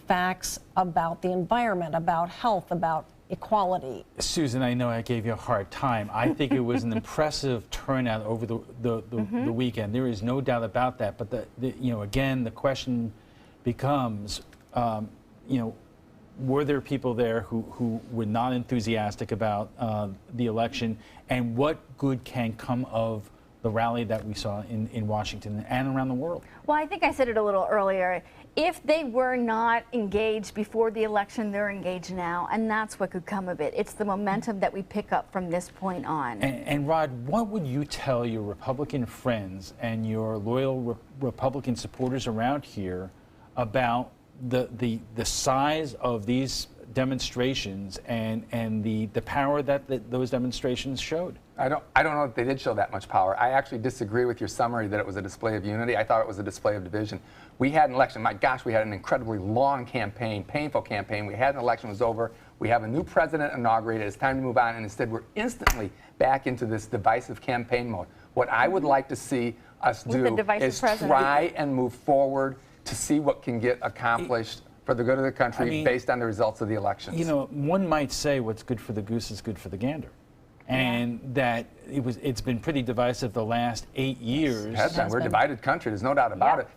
Facts about the environment, about health, about equality. Susan, I know I gave you a hard time. I think it was an impressive turnout over the weekend. There is no doubt about that. But you know, again, the question becomes, you know, were there people there who were not enthusiastic about the election, and what good can come of the rally that we saw in Washington and around the world? Well, I think I said it a little earlier. If they were not engaged before the election, they're engaged now, and that's what could come of it. It's the momentum that we pick up from this point on. And Rod, what would you tell your Republican friends and your loyal Republican supporters around here about the size of these demonstrations and the power that those demonstrations showed? I don't know if they did show that much power. I actually disagree with your summary that it was a display of unity. I thought it was a display of division. We had an election. My gosh, we had an incredibly long campaign, painful campaign. We had an election, was over. We have a new president inaugurated. It's time to move on. And instead, we're instantly back into this divisive campaign mode. What I would like to see us do is try and move forward to see what can get accomplished for the good of the country based on the results of the elections. You know, one might say what's good for the goose is good for the gander. And that it's been pretty divisive the last 8 years. We're a divided country, there's no doubt about it.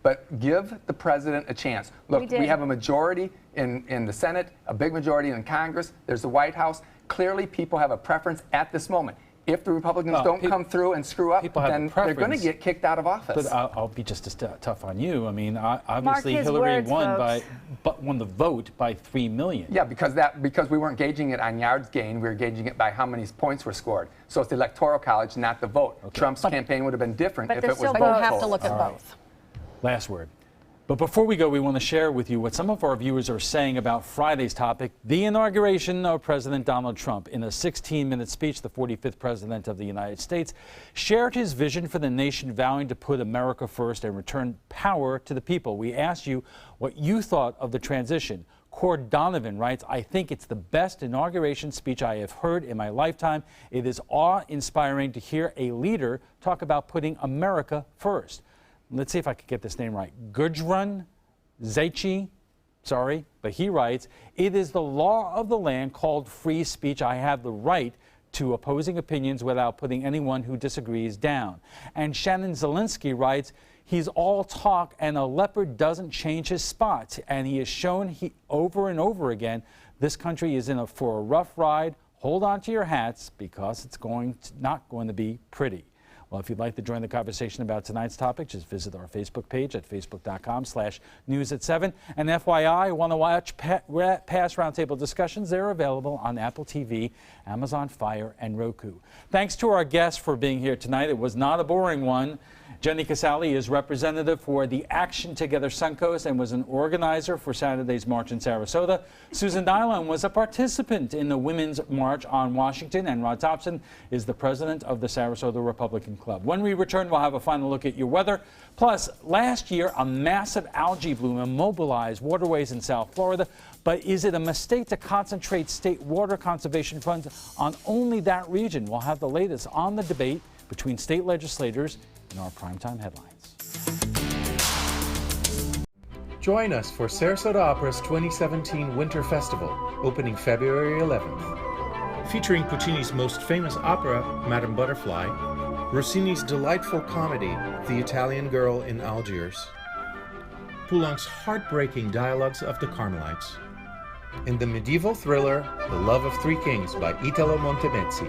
But give the president a chance. Look, we have a majority in the Senate, a big majority in Congress, there's the White House. Clearly people have a preference at this moment. if the Republicans don't come through and screw up, then they're going to get kicked out of office. But I'll be just as tough on you. I mean, obviously Hillary won the vote by 3 million. Yeah, because we weren't gauging it on yards gained, we were gauging it by how many points were scored. So it's the Electoral College, not the vote. Okay. Trump's campaign would have been different if it was both. But you have to look at both. Last word. But before we go, we want to share with you what some of our viewers are saying about Friday's topic, the inauguration of President Donald Trump. In a 16-minute speech, the 45th President of the United States shared his vision for the nation, vowing to put America first and return power to the people. We asked you what you thought of the transition. Cord Donovan writes, I think it's the best inauguration speech I have heard in my lifetime. It is awe-inspiring to hear a leader talk about putting America first. Let's see if I could get this name right. Gudrun Zaichi, sorry, but he writes, it is the law of the land called free speech. I have the right to opposing opinions without putting anyone who disagrees down. And Shannon Zelinsky writes, he's all talk and a leopard doesn't change his spots. And he has shown over and over again, this country is for a rough ride. Hold on to your hats because it's not going to be pretty. Well, if you'd like to join the conversation about tonight's topic, just visit our Facebook page at facebook.com/news7. And FYI, want to watch past roundtable discussions? They're available on Apple TV, Amazon Fire, and Roku. Thanks to our guests for being here tonight. It was not a boring one. Jenny Casale is representative for the Action Together Suncoast and was an organizer for Saturday's March in Sarasota. Susan Dylon was a participant in the Women's March on Washington, and Rod Thompson is the president of the Sarasota Republican Club. When we return, we'll have a final look at your weather. Plus, last year, a massive algae bloom immobilized waterways in South Florida. But is it a mistake to concentrate state water conservation funds on only that region? We'll have the latest on the debate between state legislators in our primetime headlines. Join us for Sarasota Opera's 2017 Winter Festival, opening February 11th. Featuring Puccini's most famous opera, Madame Butterfly, Rossini's delightful comedy, The Italian Girl in Algiers, Poulenc's heartbreaking dialogues of the Carmelites, and the medieval thriller, The Love of Three Kings by Italo Montemezzi.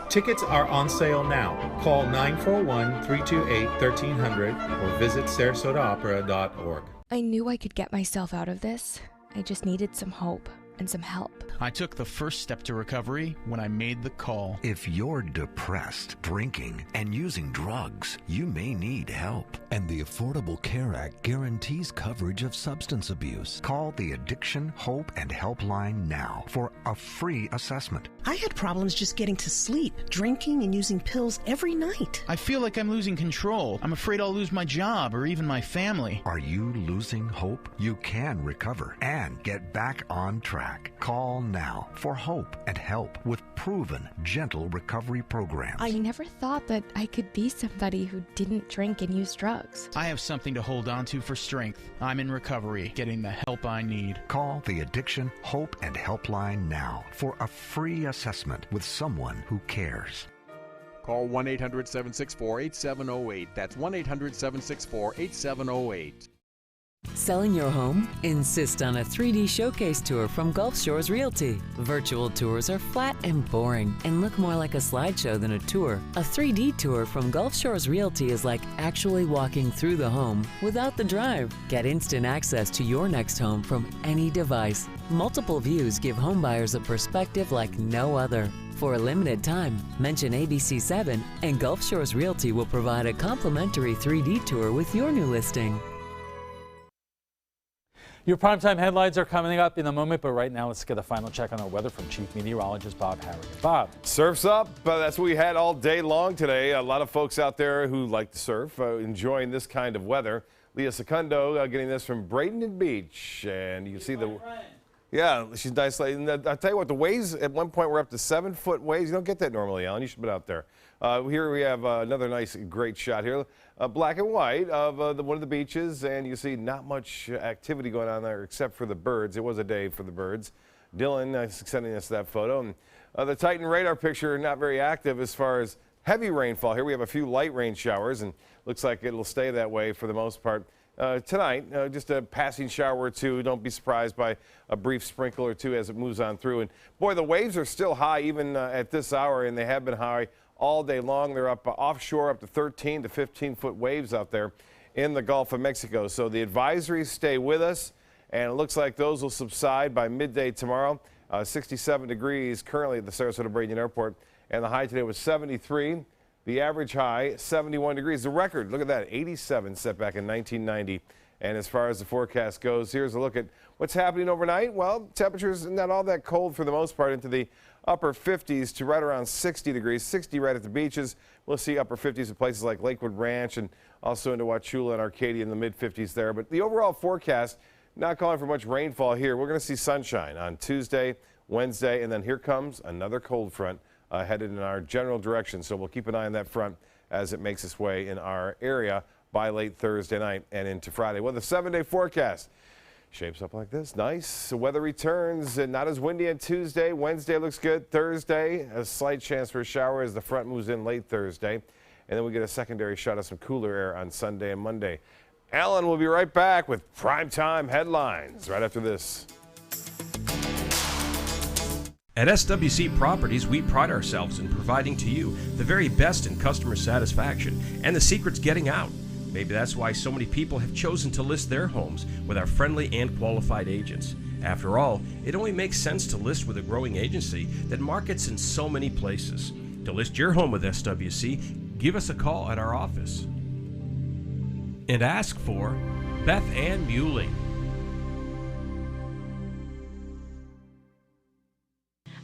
Tickets are on sale now. Call 941-328-1300 or visit sarasotaopera.org. I knew I could get myself out of this. I just needed some hope and some help. I took the first step to recovery when I made the call. If you're depressed, drinking, and using drugs, you may need help. And the Affordable Care Act guarantees coverage of substance abuse. Call the Addiction, Hope, and Helpline now for a free assessment. I had problems just getting to sleep, drinking and using pills every night. I feel like I'm losing control. I'm afraid I'll lose my job or even my family. Are you losing hope? You can recover and get back on track. Call now for hope and help with proven, gentle recovery programs. I never thought that I could be somebody who didn't drink and use drugs. I have something to hold on to for strength. I'm in recovery, getting the help I need. Call the Addiction, Hope, and Helpline now for a free assessment with someone who cares. Call 1-800-764-8708. That's 1-800-764-8708. Selling your home? Insist on a 3D showcase tour from Gulf Shores Realty. Virtual tours are flat and boring and look more like a slideshow than a tour. A 3D tour from Gulf Shores Realty is like actually walking through the home without the drive. Get instant access to your next home from any device. Multiple views give homebuyers a perspective like no other. For a limited time, mention ABC7 and Gulf Shores Realty will provide a complimentary 3D tour with your new listing. Your primetime headlines are coming up in a moment, but right now let's get a final check on our weather from Chief Meteorologist Bob Harrigan. Bob. Surf's up. That's what we had all day long today. A lot of folks out there who like to surf enjoying this kind of weather. Leah Secundo getting this from Bradenton Beach. And you can see the... Yeah, she's nice. And I'll tell you what, the waves at one point were up to 7-foot waves. You don't get that normally, Alan. You should have been out there. Here we have another nice, great shot here. Black and white of one of the beaches, and you see not much activity going on there except for the birds. It was a day for the birds. Dylan sending us that photo. And the Titan radar picture not very active as far as heavy rainfall. Here we have a few light rain showers, and looks like it'll stay that way for the most part. Tonight, just a passing shower or two. Don't be surprised by a brief sprinkle or two as it moves on through. And boy, the waves are still high even at this hour, and they have been high all day long. They're up offshore, up to 13 to 15-foot waves out there in the Gulf of Mexico. So the advisories stay with us, and it looks like those will subside by midday tomorrow. 67 degrees currently at the Sarasota-Bradenton Airport, and the high today was 73. The average high, 71 degrees. The record, look at that, 87 set back in 1990. And as far as the forecast goes, here's a look at what's happening overnight. Well, temperatures not all that cold for the most part, into the upper 50s to right around 60 degrees, 60 right at the beaches. We'll see upper 50s at places like Lakewood Ranch and also into Wauchula and Arcadia in the mid 50s there. But the overall forecast, not calling for much rainfall here. We're going to see sunshine on Tuesday, Wednesday, and then here comes another cold front headed in our general direction. So we'll keep an eye on that front as it makes its way in our area by late Thursday night and into Friday. Well, the 7-day forecast shapes up like this. Nice. The weather returns and not as windy on Tuesday. Wednesday looks good. Thursday, a slight chance for a shower as the front moves in late Thursday. And then we get a secondary shot of some cooler air on Sunday and Monday. Alan will be right back with primetime headlines right after this. At SWC Properties, we pride ourselves in providing to you the very best in customer satisfaction, and the secret's getting out. Maybe that's why so many people have chosen to list their homes with our friendly and qualified agents. After all, it only makes sense to list with a growing agency that markets in so many places. To list your home with SWC, give us a call at our office and ask for Beth Ann Muley.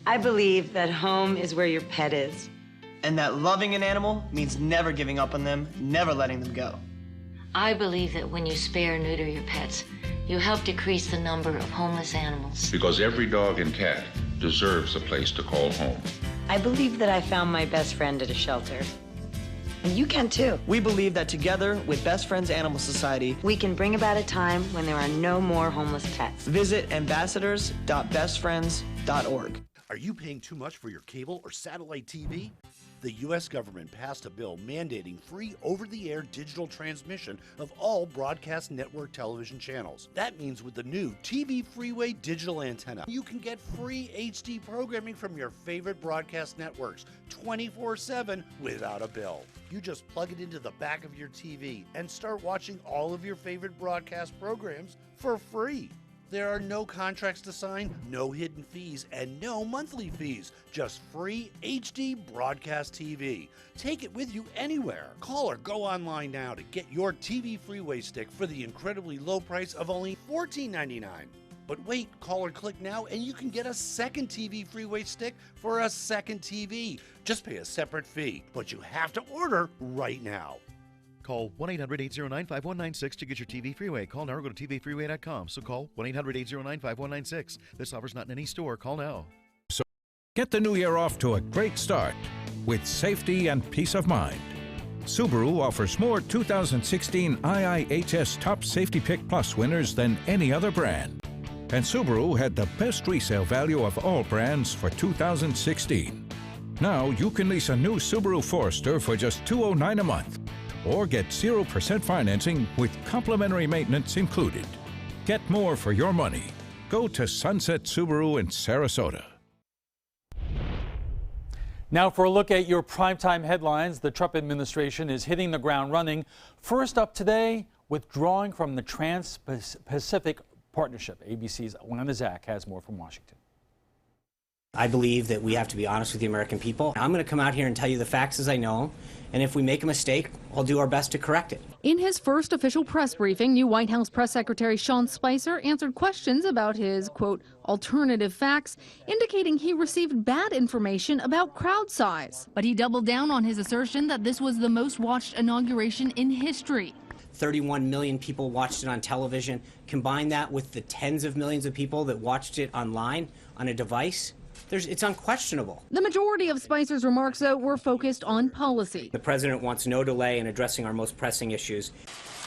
I believe that home is where your pet is. And that loving an animal means never giving up on them, never letting them go. I believe that when you spay or neuter your pets, you help decrease the number of homeless animals. Because every dog and cat deserves a place to call home. I believe that I found my best friend at a shelter. And you can too. We believe that together with Best Friends Animal Society, we can bring about a time when there are no more homeless pets. Visit ambassadors.bestfriends.org. Are you paying too much for your cable or satellite TV? The U.S. government passed a bill mandating free over-the-air digital transmission of all broadcast network television channels. That means with the new TV Freeway digital antenna, you can get free HD programming from your favorite broadcast networks 24/7 without a bill. You just plug it into the back of your TV and start watching all of your favorite broadcast programs for free. There are no contracts to sign, no hidden fees, and no monthly fees. Just free HD broadcast TV. Take it with you anywhere. Call or go online now to get your TV Freeway stick for the incredibly low price of only $14.99. But wait, call or click now and you can get a second TV Freeway stick for a second TV. Just pay a separate fee, but you have to order right now. Call 1-800-809-5196 to get your TV Freeway. Call now or go to tvfreeway.com. So call 1-800-809-5196. This offer's not in any store. Call now. So get the new year off to a great start with safety and peace of mind. Subaru offers more 2016 IIHS Top Safety Pick Plus winners than any other brand. And Subaru had the best resale value of all brands for 2016. Now you can lease a new Subaru Forester for just $209 a month. Or get 0% financing with complimentary maintenance included. Get more for your money. Go to Sunset Subaru in Sarasota. Now for a look at your primetime headlines. The Trump administration is hitting the ground running. First up today, withdrawing from the Trans-Pacific Partnership. ABC's Alana Zach has more from Washington. I believe that we have to be honest with the American people. I'm going to come out here and tell you the facts as I know them, and if we make a mistake, I'll do our best to correct it. In his first official press briefing, new White House Press Secretary Sean Spicer answered questions about his, quote, alternative facts, indicating he received bad information about crowd size. But he doubled down on his assertion that this was the most watched inauguration in history. 31 million people watched it on television. Combine that with the tens of millions of people that watched it online on a device. It's unquestionable. The majority of Spicer's remarks, though, were focused on policy. The president wants no delay in addressing our most pressing issues.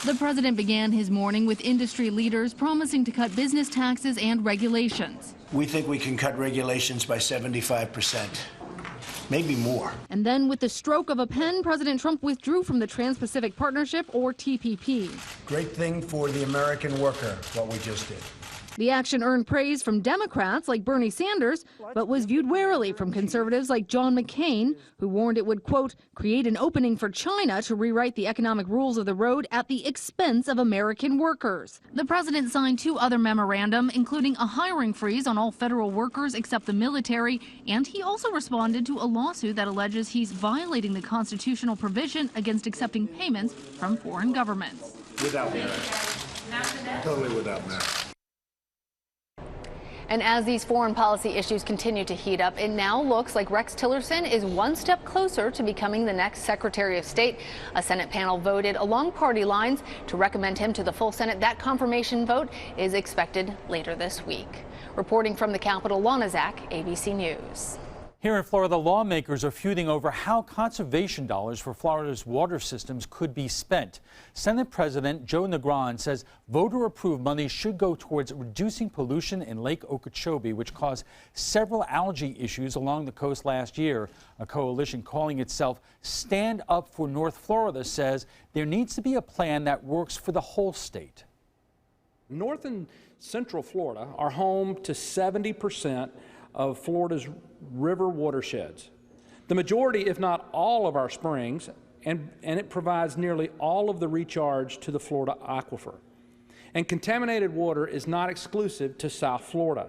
The president began his morning with industry leaders promising to cut business taxes and regulations. We think we can cut regulations by 75%, maybe more. And then with the stroke of a pen, President Trump withdrew from the Trans-Pacific Partnership, or TPP. Great thing for the American worker, what we just did. The action earned praise from Democrats like Bernie Sanders, but was viewed warily from conservatives like John McCain, who warned it would, quote, create an opening for China to rewrite the economic rules of the road at the expense of American workers. The president signed 2 other memorandum, including a hiring freeze on all federal workers except the military, and he also responded to a lawsuit that alleges he's violating the constitutional provision against accepting payments from foreign governments. Without merit. Totally without merit. And as these foreign policy issues continue to heat up, it now looks like Rex Tillerson is one step closer to becoming the next Secretary of State. A Senate panel voted along party lines to recommend him to the full Senate. That confirmation vote is expected later this week. Reporting from the Capitol, Lana Zach, ABC News. Here in Florida, lawmakers are feuding over how conservation dollars for Florida's water systems could be spent. Senate President Joe Negron says voter-approved money should go towards reducing pollution in Lake Okeechobee, which caused several algae issues along the coast last year. A coalition calling itself Stand Up for North Florida says there needs to be a plan that works for the whole state. North and Central Florida are home to 70% of Florida's river watersheds. The majority, if not all, of our springs, and it provides nearly all of the recharge to the Florida aquifer. And contaminated water is not exclusive to South Florida.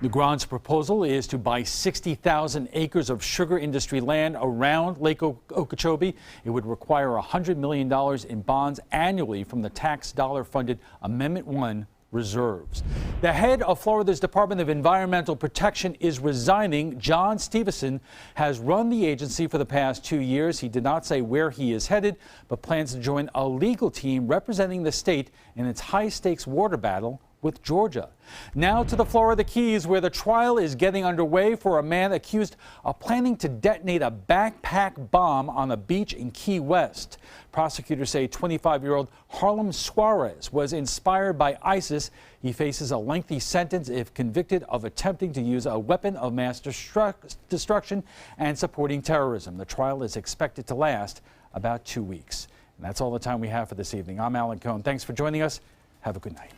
Negron's proposal is to buy 60,000 acres of sugar industry land around Lake Okeechobee. It would require $100 million in bonds annually from the tax dollar-funded Amendment 1 reserves. The head of Florida's Department of Environmental Protection is resigning. John Stevenson has run the agency for the past 2 years. He did not say where he is headed, but plans to join a legal team representing the state in its high-stakes water battle with Georgia. Now to the Florida Keys, where the trial is getting underway for a man accused of planning to detonate a backpack bomb on a beach in Key West. Prosecutors say 25-year-old Harlem Suarez was inspired by ISIS. He faces a lengthy sentence if convicted of attempting to use a weapon of mass destruction and supporting terrorism. The trial is expected to last about 2 weeks. And that's all the time we have for this evening. I'm Alan Cohn. Thanks for joining us. Have a good night.